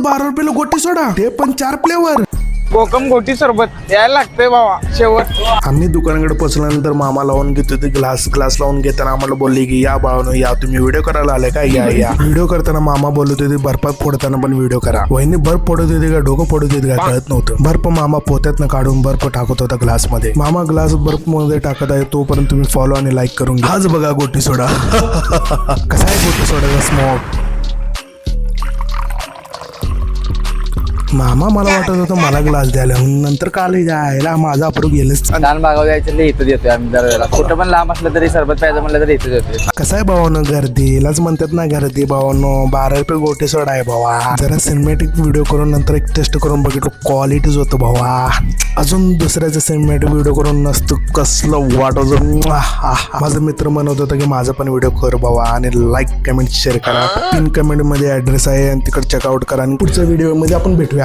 ₹12 गोटी सोडा, ते पण 4 फ्लेवर. कोकम गोटी सरबत यायला लागतंय बाबा शेवट. आम्ही दुकानाकडे पोहोचल्यानंतर मामा लावून घेतो ते ग्लास लावून घेताना आम्हाला बोलले की या बाळानो या, तुम्ही व्हिडिओ करायला आले का, या. व्हिडिओ करताना मामा बोलत होते बर्फात फोडताना पण व्हिडिओ करा. वहिनी बर्फ फोडत होते का डोकं फोडत होते का कळत नव्हतं. बर्फ मामा पोत्यातनं काढून बर्फ टाकत होता ग्लास मध्ये. मामा ग्लास बर्फ मध्ये टाकत आहे तोपर्यंत तुम्ही फॉलो आणि लाईक करून घ्या. आज बघा गोटी सोडा कसा आहे गोटी सोडाचा स्मोक. मामा मला वाटत होतं मला ग्लास द्यायला, नंतर काल जायला माझा आपण गेलंच. लहान भागावर जायचं इथं देतोय आम्ही दरवेळेला. कुठं पण लांब असलं तरी सरबत प्यायचं म्हणलं तरी इथं देतोय. कसं आहे भावानं, गर्दीलाच म्हणतात ना गर्दी भावानो. ₹12 गोटी सोडा आहे भावा. जरा सिनेमॅटिक व्हिडिओ करून नंतर एक टेस्ट करून बघितलं, क्वालिटीच होतं भावा. अजून दुसऱ्याचं सिनेमॅटिक व्हिडिओ करून नसतं कसलं वाटत. माझा मित्र म्हणत होता की माझा पण व्हिडिओ कर भावा आणि लाईक कमेंट शेअर करा. पिन कमेंट मध्ये ऍड्रेस आहे आणि तिकडे चेकआउट करा. आणि पुढच्या व्हिडिओ मध्ये आपण भेटूया.